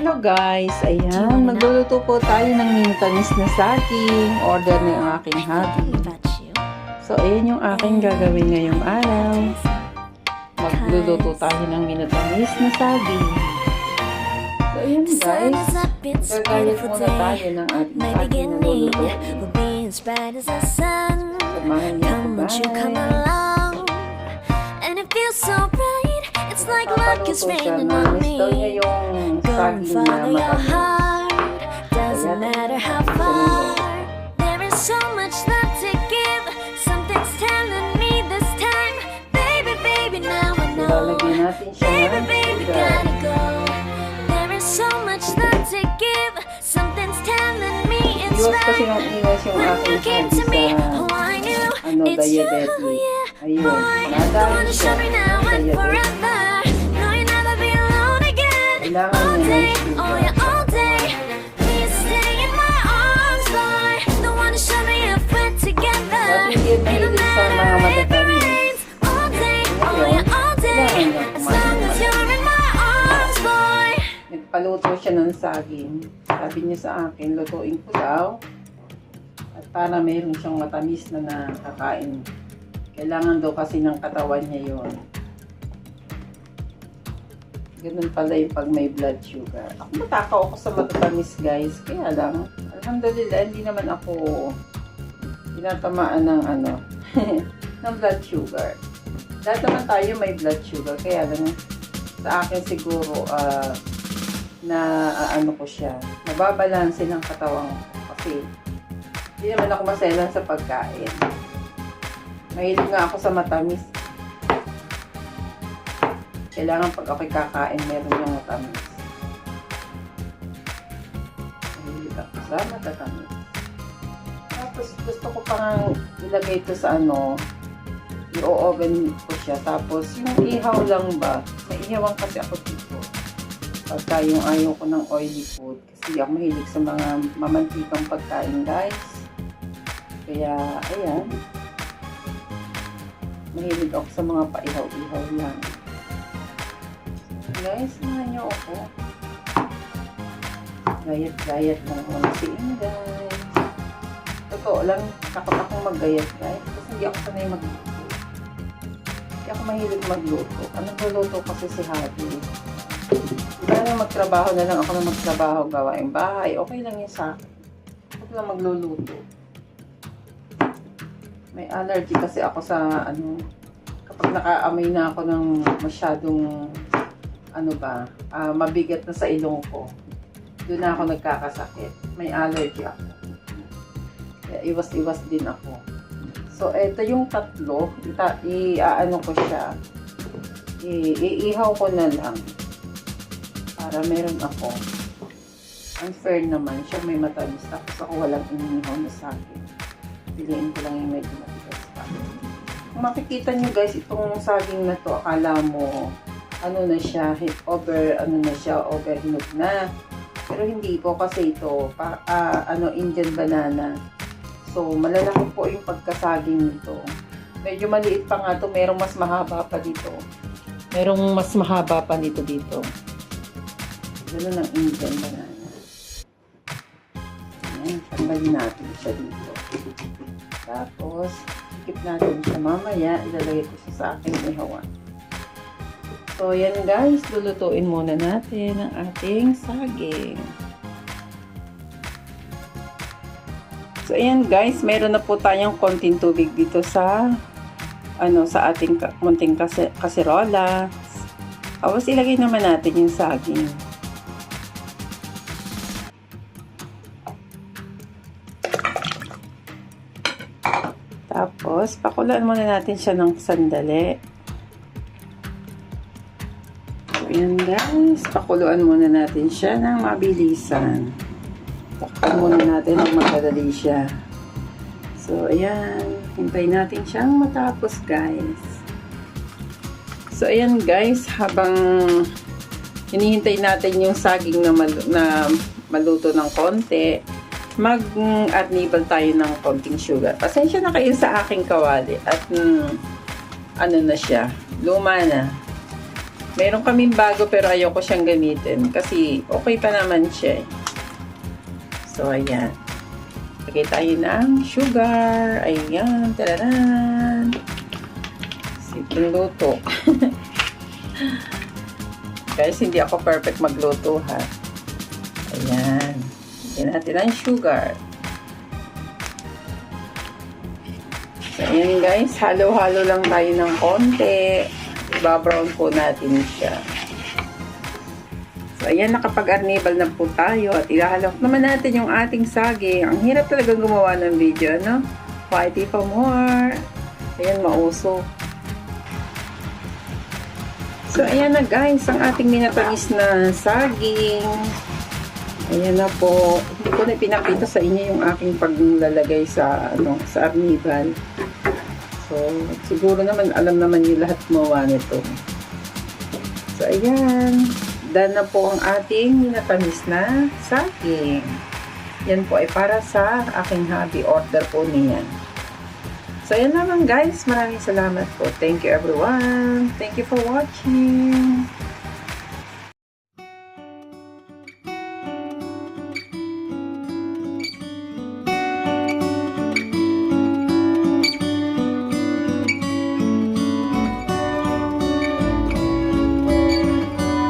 Hello guys, ayan, magluluto po tayo ng minutanis na saging. Order na yung aking hubby. So, ayan yung aking gagawin ngayong araw. Magluluto tayo ng minutanis na saging. So, ayan guys, gagawin muna tayo ng ating saging na luluto. Samahan niyo ako guys. It's like luck is raining on me. Going follow your heart. Doesn't matter how far. There is so much love to give. Something's telling me this time. Baby, baby, now I know. Baby, baby, gotta go. There is so much love to give. Something's telling me it's right. When you came to me, oh, I knew it's you, yeah. Boy, the one to show me now and forever. All day, oh yeah, all day. Please stay in my arms, boy. The one to show me if we're together. It don't matter if it rains. All day, oh yeah, all day. As long as you're in my arms, boy. Nagpaluto siya ng saging. Sabi niya sa akin, lutuin ko daw. At para mayroon siyang matamis na nakakain. Kailangan daw kasi ng katawan niya yon. Ganun pala yung pag may blood sugar. Ako matakaw ako sa matatamis guys. Kaya lang, alhamdulillah, hindi naman ako tinatamaan ng ng blood sugar. Lahat naman tayo may blood sugar. Kaya lang, sa akin siguro, ko siya. Nababalansin ng katawan ko. Kasi, hindi naman ako maselan sa pagkain. Mahilig nga ako sa matamis. Kailangan pag ako'y kakain, meron yung matamis. Mahilig ako sa matatamis. Tapos gusto ko pang ilagay ito sa i-oven ko siya. Tapos yung ihaw lang ba, naihawan kasi ako dito. Pagka yung ayaw ko ng oily food. Kasi ako mahilig sa mga mamantikang pagkain guys. Kaya, ayan. Mahilig ako sa mga paihaw-ihaw lang. Guys, samahan niyo ako. Gayat-gayat lang ako si guys. Totoo lang, takot akong mag-gayat guys. Kasi hindi ako sanay magluto. Hindi ako mahilig magluto. Anong luluto kasi si Hubby? Kaya magtrabaho na lang ako na magtrabaho, gawaing bahay. Okay lang yun sa akin. Huwag lang magluluto. May allergy kasi ako sa kapag nakaamoy na ako ng masyadong mabigat na sa ilong ko. Doon na ako nagkakasakit. May allergy ako. Kaya iwas-iwas din ako. So, ito yung tatlo. Ko siya. Iihaw ko na lang. Para meron ako. Unfair naman. Siya may matamis. Tapos ako walang inihaw na sa akin. Piliin ko lang yung medyo matigas pa. Kung makikita nyo guys, itong saging na to, akala mo overhinog na. Pero hindi po kasi ito, Indian banana. So, malalaki po yung pagkasaging nito. Medyo maliit pa nga to, merong mas mahaba pa dito. Merong mas mahaba pa nito dito. Ganun ang Indian banana. Ayan, tanggalin natin siya dito. Tapos, ikip natin siya mamaya. Ilalagay ko siya sa aking ihawan. So, yan guys, lulutuin muna natin ang ating saging. So, ayan guys, meron na po tayong konting tubig dito sa ating munting kaserola. Tapos, ilagay naman natin yung saging. Tapos, pakuluan muna natin siya ng sandali. Ayan guys, pakuluan muna natin siya ng mabilisan. Takpan muna natin ng madali siya. So, ayan. Hintayin natin siyang matapos guys. So, ayan guys, habang hinihintay natin yung saging na maluto ng konti, mag-adnibal tayo ng konting sugar. Pasensya na kayo sa aking kawali. At, na siya, luma na. Meron kaming bago pero ayoko siyang gamitin kasi okay pa naman siya. So, ayan. Lagay tayo ng sugar. Ayan. Tararan. Simpleng luto. Guys, hindi ako perfect magluto ha. Ayan. Lagyan natin ang sugar. So, ayan guys. Halo-halo lang tayo ng konti. Ibabrown po natin siya. So, ayan, nakapag-arnibal na po tayo at ilalak naman natin yung ating saging. Ang hirap talaga gumawa ng video, no? Fighty for more. Ayan, mauso. So, ayan na guys, ang ating minatamis na saging. Ayan na po. Hindi ko na pinakita sa inyo yung aking paglalagay sa, sa arnibal. So, siguro naman, alam naman yung lahat gumawa nito. So, ayan. Done na po ang ating minatamis na saging. Yan po ay para sa aking hubby. Order po niyan. So, ayan naman guys. Maraming salamat po. Thank you everyone. Thank you for watching.